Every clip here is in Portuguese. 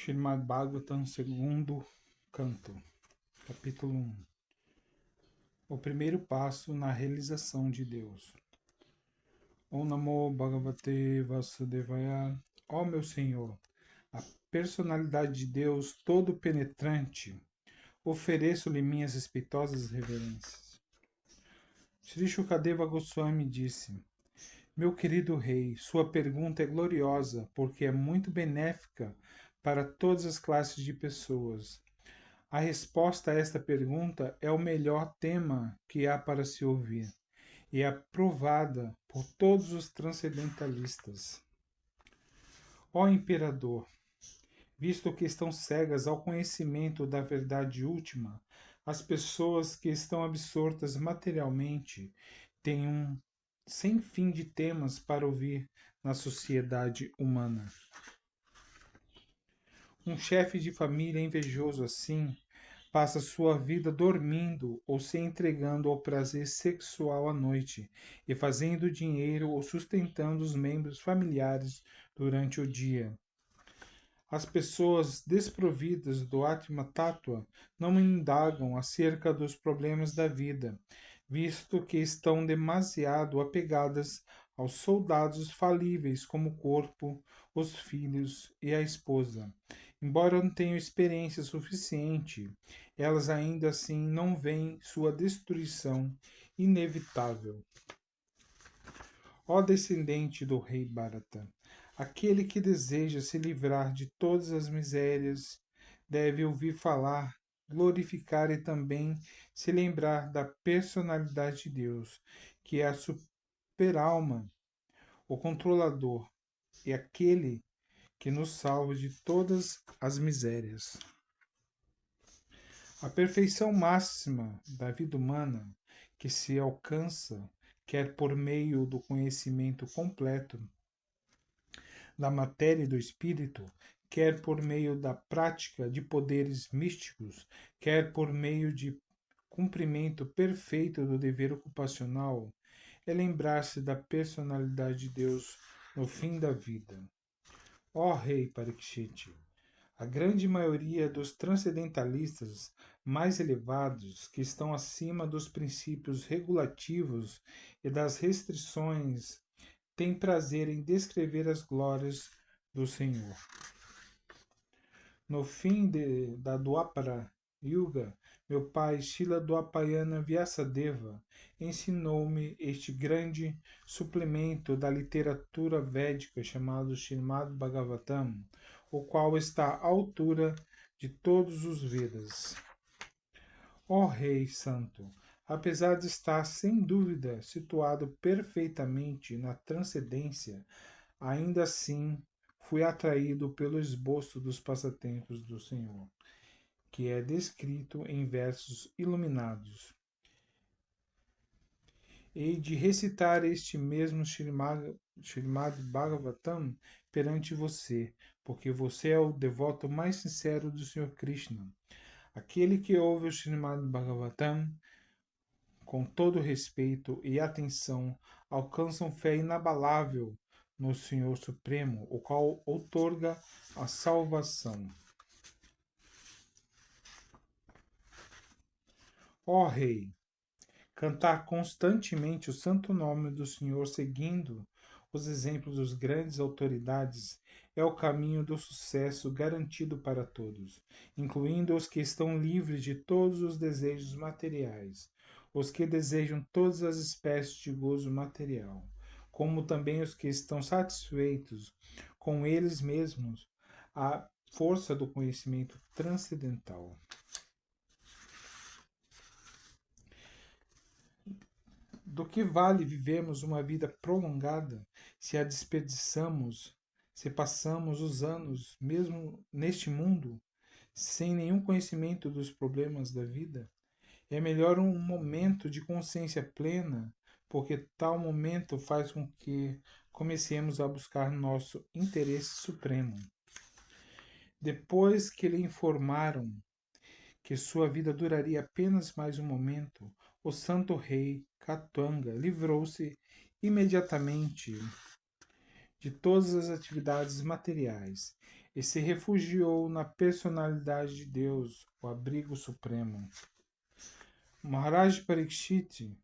Srimad Bhagavatam, segundo canto, capítulo 1. O primeiro passo na realização de Deus. Om Namo Bhagavate Vasudevaya. Ó meu Senhor, a personalidade de Deus todo penetrante, ofereço-lhe minhas respeitosas reverências. Sri Shukadeva Goswami disse: Meu querido rei, sua pergunta é gloriosa porque é muito benéfica para todas as classes de pessoas. A resposta a esta pergunta é o melhor tema que há para se ouvir e é aprovada por todos os transcendentalistas. Ó Imperador, visto que estão cegas ao conhecimento da verdade última, as pessoas que estão absortas materialmente têm um sem fim de temas para ouvir na sociedade humana. Um chefe de família invejoso assim passa sua vida dormindo ou se entregando ao prazer sexual à noite e fazendo dinheiro ou sustentando os membros familiares durante o dia. As pessoas desprovidas do Atma Tattva não indagam acerca dos problemas da vida, visto que estão demasiado apegadas aos soldados falíveis como o corpo, os filhos e a esposa. Embora não tenham experiência suficiente, elas ainda assim não veem sua destruição inevitável. Ó descendente do rei Bharata, aquele que deseja se livrar de todas as misérias deve ouvir falar, glorificar e também se lembrar da personalidade de Deus, que é a superalma, o controlador e aquele que nos salva de todas as misérias. A perfeição máxima da vida humana, que se alcança quer por meio do conhecimento completo da matéria e do espírito, quer por meio da prática de poderes místicos, quer por meio de cumprimento perfeito do dever ocupacional, é lembrar-se da personalidade de Deus no fim da vida. Ó Rei Parikshit, a grande maioria dos transcendentalistas mais elevados, que estão acima dos princípios regulativos e das restrições, tem prazer em descrever as glórias do Senhor. No fim da Dwapara Yuga, meu pai Srila Dwapayana Vyasadeva ensinou-me este grande suplemento da literatura védica chamado Srimad Bhagavatam, o qual está à altura de todos os Vedas. Ó Rei Santo, apesar de estar sem dúvida situado perfeitamente na transcendência, ainda assim fui atraído pelo esboço dos passatempos do Senhor, que é descrito em versos iluminados. Hei de recitar este mesmo Srimad Bhagavatam perante você, porque você é o devoto mais sincero do Senhor Krishna. Aquele que ouve o Srimad Bhagavatam com todo respeito e atenção alcançam fé inabalável no Senhor Supremo, o qual outorga a salvação. Ó Rei, cantar constantemente o santo nome do Senhor seguindo os exemplos dos grandes autoridades é o caminho do sucesso garantido para todos, incluindo os que estão livres de todos os desejos materiais, os que desejam todas as espécies de gozo material, como também os que estão satisfeitos com eles mesmos, à força do conhecimento transcendental. Do que vale vivermos uma vida prolongada se a desperdiçamos, se passamos os anos, mesmo neste mundo, sem nenhum conhecimento dos problemas da vida? É melhor um momento de consciência plena, porque tal momento faz com que comecemos a buscar nosso interesse supremo. Depois que lhe informaram que sua vida duraria apenas mais um momento, o santo rei Katwanga livrou-se imediatamente de todas as atividades materiais e se refugiou na personalidade de Deus, o abrigo supremo. Maharaj Parikshit,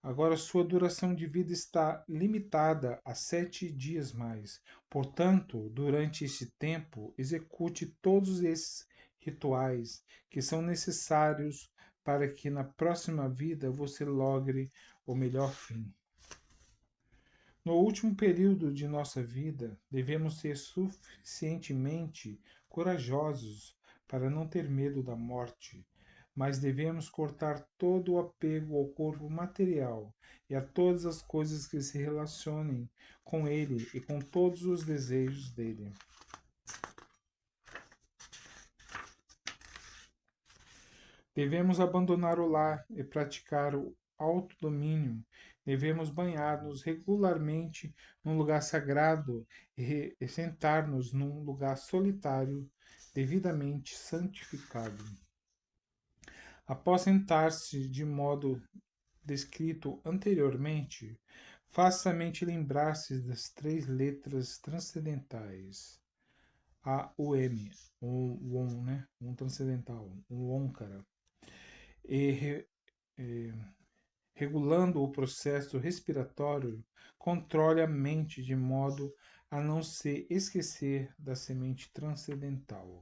agora sua duração de vida está limitada a 7 dias mais. Portanto, durante este tempo, execute todos esses rituais que são necessários para que na próxima vida você logre o melhor fim. No último período de nossa vida, devemos ser suficientemente corajosos para não ter medo da morte, mas devemos cortar todo o apego ao corpo material e a todas as coisas que se relacionem com ele e com todos os desejos dele. Devemos abandonar o lar e praticar o autodomínio. Devemos banhar-nos regularmente num lugar sagrado e sentar-nos num lugar solitário, devidamente santificado. Após sentar-se de modo descrito anteriormente, faça a mente lembrar-se das 3 letras transcendentais. A, o M, o OM, né? Um transcendental, um Onkara. E regulando o processo respiratório, controle a mente de modo a não se esquecer da semente transcendental.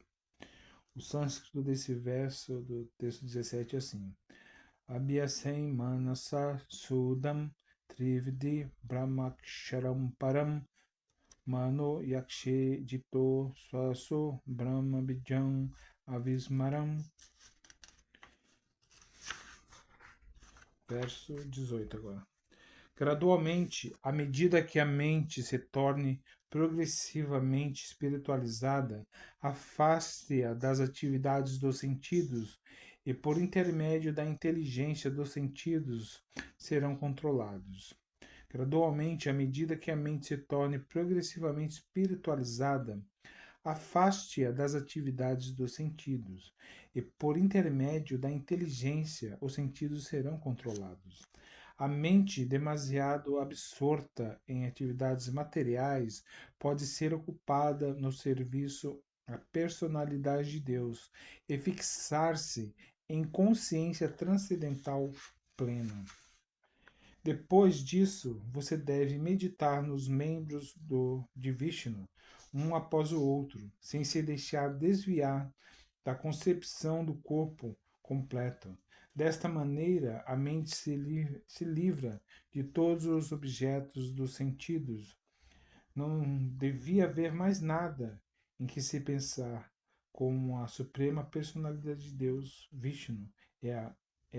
O sânscrito desse verso do texto 17 é assim: Abhyasem manasa sudam trividi brahmaksharam param mano yakshe jito swaso brahma bijam avismaram. Verso 18 agora. Gradualmente, à medida que a mente se torne progressivamente espiritualizada, afaste-a das atividades dos sentidos e, por intermédio da inteligência dos sentidos, serão controlados. Gradualmente, à medida que a mente se torne progressivamente espiritualizada, afaste-a das atividades dos sentidos, e por intermédio da inteligência os sentidos serão controlados. A mente demasiado absorta em atividades materiais pode ser ocupada no serviço à personalidade de Deus e fixar-se em consciência transcendental plena. Depois disso, você deve meditar nos membros de Vishnu, um após o outro, sem se deixar desviar da concepção do corpo completo. Desta maneira, a mente se livra de todos os objetos dos sentidos. Não devia haver mais nada em que se pensar, como a suprema personalidade de Deus, Vishnu, é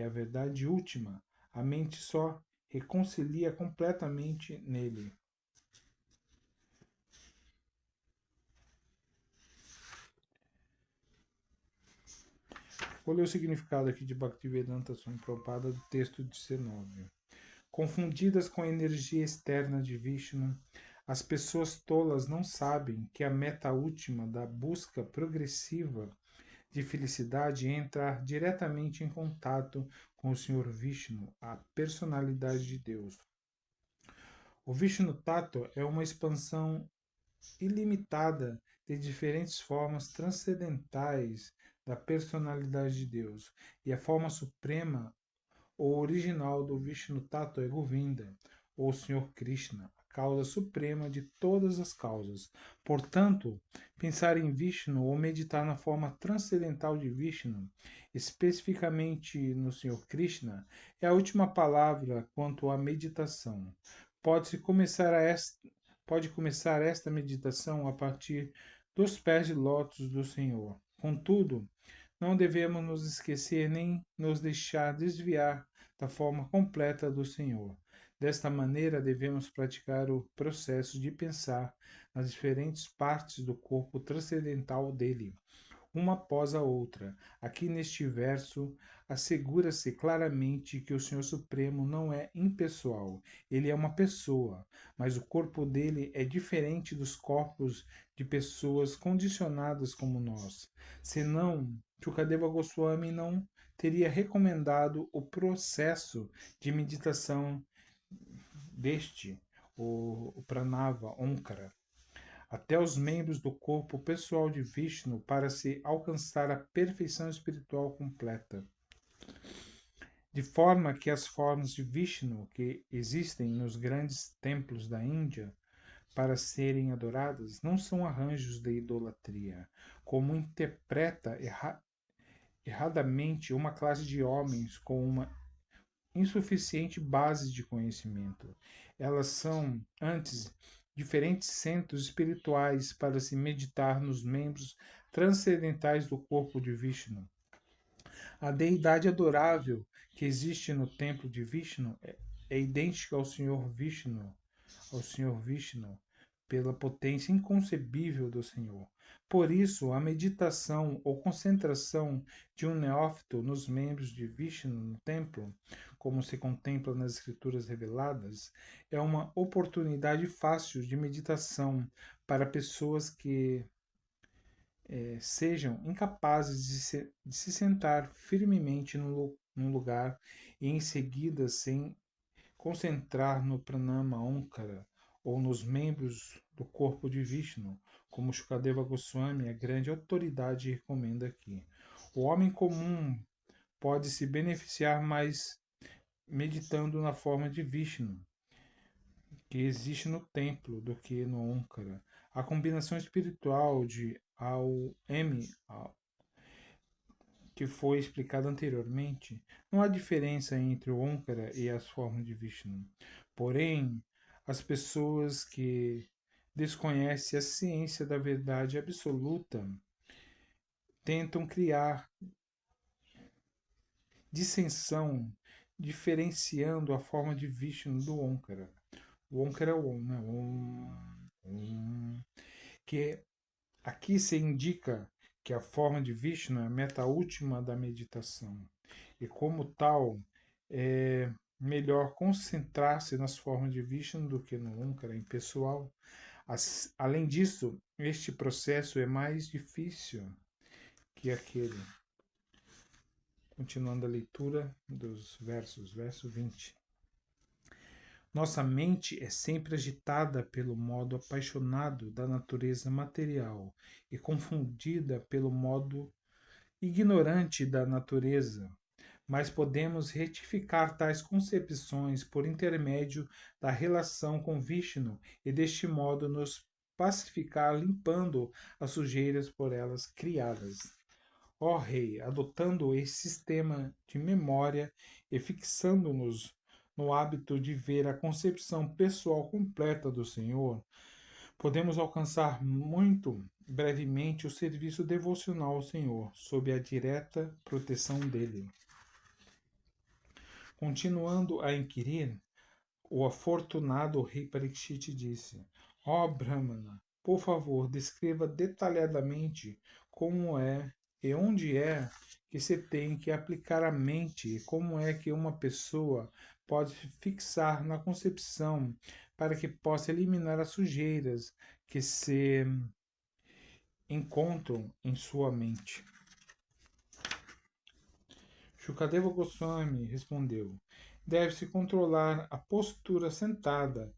a verdade última. A mente só reconcilia completamente nele. Vou ler o significado aqui de Bhaktivedanta Swami Prabhupada do texto 19. Confundidas com a energia externa de Vishnu, as pessoas tolas não sabem que a meta última da busca progressiva de felicidade é entrar diretamente em contato com o Senhor Vishnu, a personalidade de Deus. O Vishnu Tattva é uma expansão ilimitada de diferentes formas transcendentais da personalidade de Deus, e a forma suprema ou original do Vishnu Tattva é Govinda, ou Senhor Krishna, a causa suprema de todas as causas. Portanto, pensar em Vishnu ou meditar na forma transcendental de Vishnu, especificamente no Senhor Krishna, é a última palavra quanto à meditação. Pode começar esta meditação a partir dos pés de lótus do Senhor. Contudo, não devemos nos esquecer nem nos deixar desviar da forma completa do Senhor. Desta maneira, devemos praticar o processo de pensar nas diferentes partes do corpo transcendental dele, uma após a outra. Aqui neste verso, assegura-se claramente que o Senhor Supremo não é impessoal, ele é uma pessoa, mas o corpo dele é diferente dos corpos de pessoas condicionadas como nós. Senão, Shukadeva Goswami não teria recomendado o processo de meditação deste, o Pranava, Omkara, até os membros do corpo pessoal de Vishnu para se alcançar a perfeição espiritual completa. De forma que as formas de Vishnu que existem nos grandes templos da Índia para serem adoradas não são arranjos de idolatria, como interpreta erradamente uma classe de homens com uma insuficiente base de conhecimento. Elas são, antes, diferentes centros espirituais para se meditar nos membros transcendentais do corpo de Vishnu. A deidade adorável que existe no templo de Vishnu é idêntica ao Senhor Vishnu, pela potência inconcebível do Senhor. Por isso, a meditação ou concentração de um neófito nos membros de Vishnu no templo, como se contempla nas escrituras reveladas, é uma oportunidade fácil de meditação para pessoas que sejam incapazes de se sentar firmemente num lugar e em seguida se concentrar no pranama Omkara ou nos membros do corpo de Vishnu, como Shukadeva Goswami, a grande autoridade, recomenda aqui. O homem comum pode se beneficiar mais meditando na forma de Vishnu, que existe no templo, do que no Omkara. A combinação espiritual de Ao-M, que foi explicado anteriormente, não há diferença entre o Omkara e as formas de Vishnu. Porém, as pessoas que desconhecem a ciência da verdade absoluta tentam criar dissensão, diferenciando a forma de Vishnu do Omkara. O Omkara é o Om, né? Que aqui se indica que a forma de Vishnu é a meta última da meditação. E como tal, é melhor concentrar-se nas formas de Vishnu do que no Omkara impessoal. Além disso, este processo é mais difícil que aquele. Continuando a leitura dos versos, verso 20. Nossa mente é sempre agitada pelo modo apaixonado da natureza material e confundida pelo modo ignorante da natureza, mas podemos retificar tais concepções por intermédio da relação com Vishnu e deste modo nos pacificar limpando as sujeiras por elas criadas. Ó Rei, adotando esse sistema de memória e fixando-nos no hábito de ver a concepção pessoal completa do Senhor, podemos alcançar muito brevemente o serviço devocional ao Senhor, sob a direta proteção dele. Continuando a inquirir, o afortunado rei Parikshit disse: Ó Brahmana, por favor, descreva detalhadamente como é e onde é que se tem que aplicar a mente e como é que uma pessoa pode fixar na concepção para que possa eliminar as sujeiras que se encontram em sua mente. Shukadeva Goswami respondeu: deve-se controlar a postura sentada,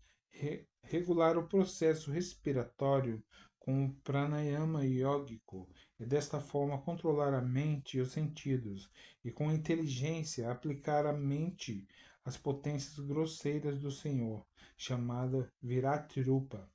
regular o processo respiratório com o pranayama yógico e desta forma controlar a mente e os sentidos, e com inteligência aplicar à mente as potências grosseiras do Senhor, chamada Virati Rupa.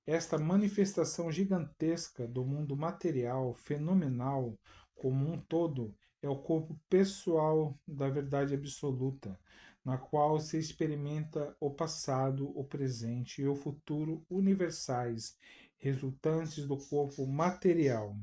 Esta manifestação gigantesca do mundo material, fenomenal, como um todo, é o corpo pessoal da verdade absoluta, na qual se experimenta o passado, o presente e o futuro universais, resultantes do corpo material.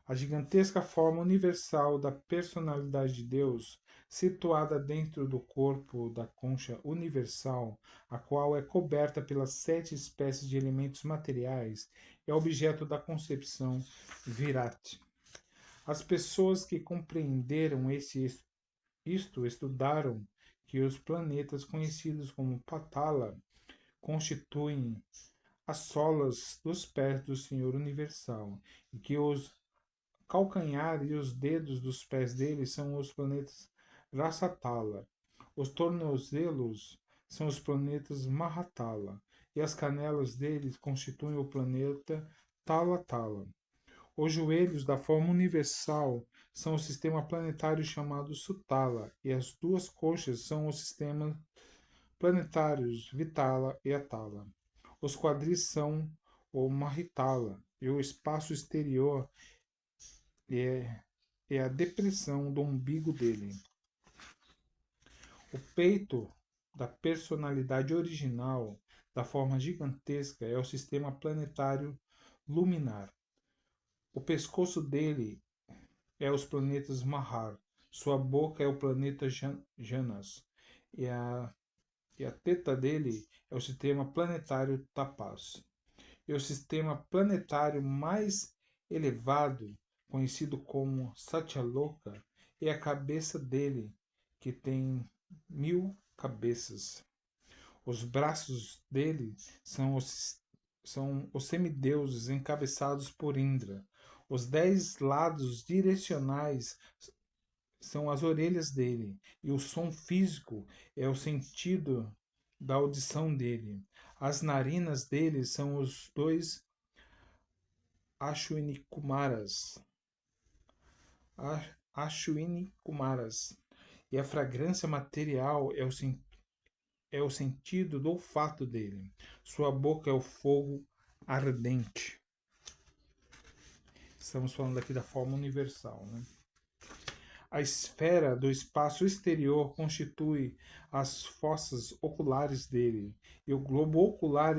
A gigantesca forma universal da personalidade de Deus, situada dentro do corpo da concha universal, a qual é coberta pelas 7 espécies de elementos materiais, é objeto da concepção Virati. As pessoas que compreenderam isto estudaram que os planetas conhecidos como Patala constituem as solas dos pés do Senhor Universal e que os calcanhar e os dedos dos pés dele são os planetas Rasatala. Os tornozelos são os planetas Mahatala. E as canelas deles constituem o planeta Talatala. Os joelhos da forma universal são o sistema planetário chamado Sutala, e as duas coxas são os sistemas planetários Vitala e Atala. Os quadris são o Mahitala, e o espaço exterior é a depressão do umbigo dele. O peito da personalidade original, da forma gigantesca, é o sistema planetário luminar. O pescoço dele é os planetas Mahar. Sua boca é o planeta Janas. E a teta dele é o sistema planetário Tapas. E o sistema planetário mais elevado, conhecido como Satyaloka, é a cabeça dele, que tem 1000 cabeças. Os braços dele são os semideuses encabeçados por Indra. Os 10 lados direcionais são as orelhas dele, e o som físico é o sentido da audição dele. As narinas dele são os 2 Ashwini Kumaras. Ashwini Kumaras. E a fragrância material é o sentido do olfato dele. Sua boca é o fogo ardente. Estamos falando aqui da forma universal, né? A esfera do espaço exterior constitui as fossas oculares dele, e o globo ocular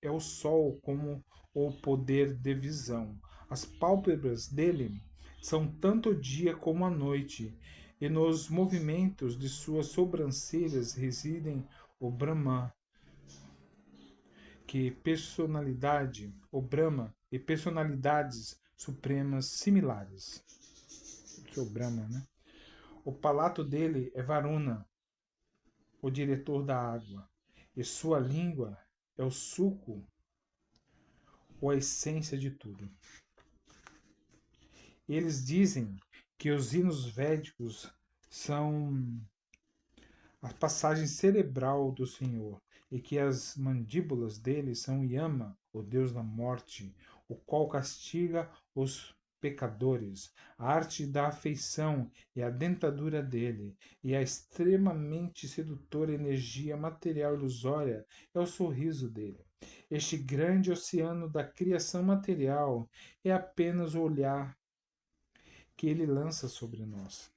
é o Sol como o poder de visão. As pálpebras dele são tanto o dia como a noite, e nos movimentos de suas sobrancelhas residem o Brahma, que personalidade, o Brahma e personalidades supremas similares. O Brahma, né? O palato dele é Varuna, o diretor da água, e sua língua é o suco, ou a essência de tudo. Eles dizem que os hinos védicos são a passagem cerebral do Senhor, e que as mandíbulas dele são Yama, o deus da morte, o qual castiga os pecadores. A arte da afeição e a dentadura dele, e a extremamente sedutora energia material ilusória é o sorriso dele. Este grande oceano da criação material é apenas o olhar que ele lança sobre nós.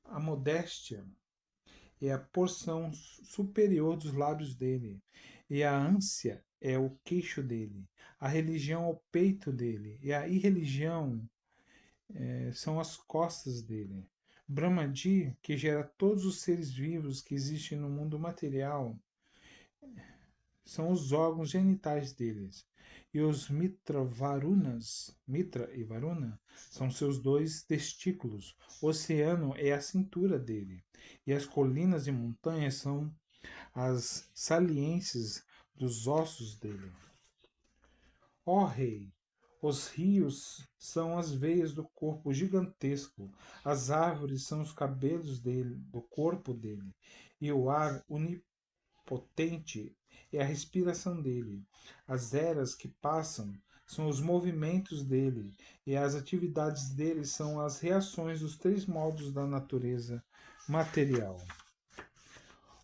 A modéstia é a porção superior dos lábios dele, e a ânsia é o queixo dele, a religião é o peito dele, e a irreligião são as costas dele. Brahmadi, que gera todos os seres vivos que existem no mundo material, são os órgãos genitais deles. E os Mitra e Varuna, são seus 2 testículos. O oceano é a cintura dele. E as colinas e montanhas são as saliências dos ossos dele. Ó rei, os rios são as veias do corpo gigantesco, as árvores são os cabelos dele, do corpo dele, e o ar onipotente é a respiração dele. As eras que passam são os movimentos dele, e as atividades dele são as reações dos 3 modos da natureza material.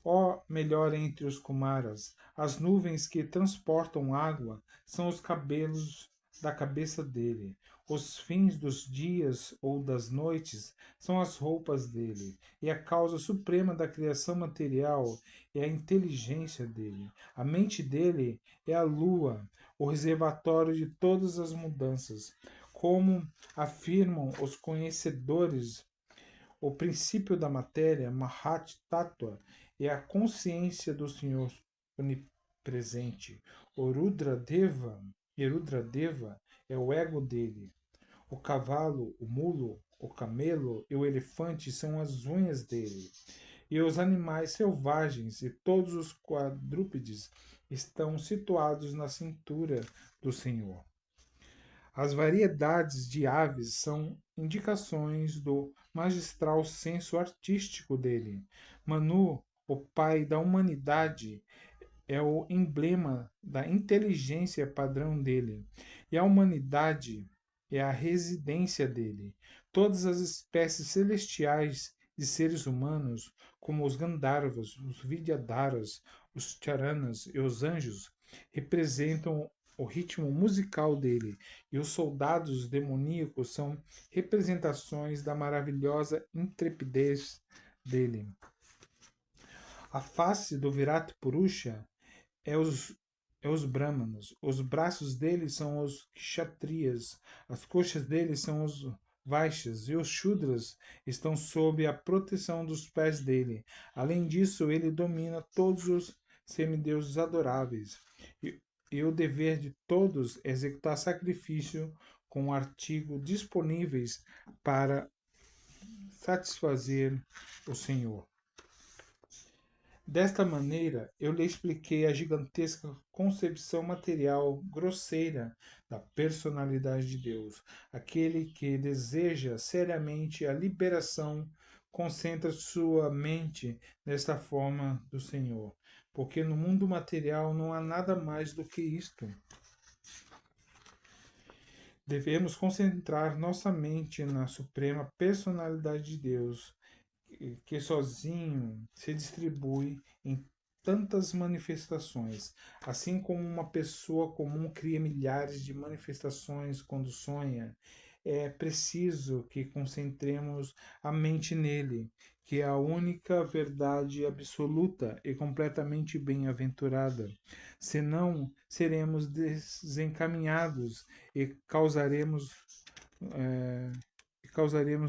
Ó melhor entre os Kumaras, as nuvens que transportam água são os cabelos da cabeça dele. Os fins dos dias ou das noites são as roupas dele, e a causa suprema da criação material é a inteligência dele. A mente dele é a lua, o reservatório de todas as mudanças. Como afirmam os conhecedores, o princípio da matéria, Mahat Tattva, é a consciência do Senhor onipresente. O Rudradeva é o ego dele. O cavalo, o mulo, o camelo e o elefante são as unhas dele. E os animais selvagens e todos os quadrúpedes estão situados na cintura do Senhor. As variedades de aves são indicações do magistral senso artístico dele. Manu, o pai da humanidade, é o emblema da inteligência padrão dele, e a humanidade é a residência dele. Todas as espécies celestiais de seres humanos, como os Gandharvas, os Vidyadharas, os Charanas e os anjos, representam o ritmo musical dele, e os soldados demoníacos são representações da maravilhosa intrepidez dele. A face do Virat Purusha é os Brahmanas. Os braços dele são os Kshatriyas. As coxas dele são os Vaishyas. E os Shudras estão sob a proteção dos pés dele. Além disso, ele domina todos os semideuses adoráveis. E o dever de todos é executar sacrifício com artigos disponíveis para satisfazer o Senhor. Desta maneira, eu lhe expliquei a gigantesca concepção material grosseira da personalidade de Deus. Aquele que deseja seriamente a liberação concentra sua mente nesta forma do Senhor, porque no mundo material não há nada mais do que isto. Devemos concentrar nossa mente na suprema personalidade de Deus, que sozinho se distribui em tantas manifestações, assim como uma pessoa comum cria milhares de manifestações quando sonha. É preciso que concentremos a mente nele, que é a única verdade absoluta e completamente bem-aventurada. Senão, seremos desencaminhados e causaremos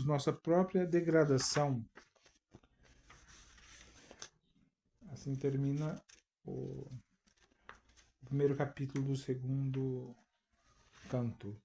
nossa própria degradação. Assim termina o primeiro capítulo do segundo canto.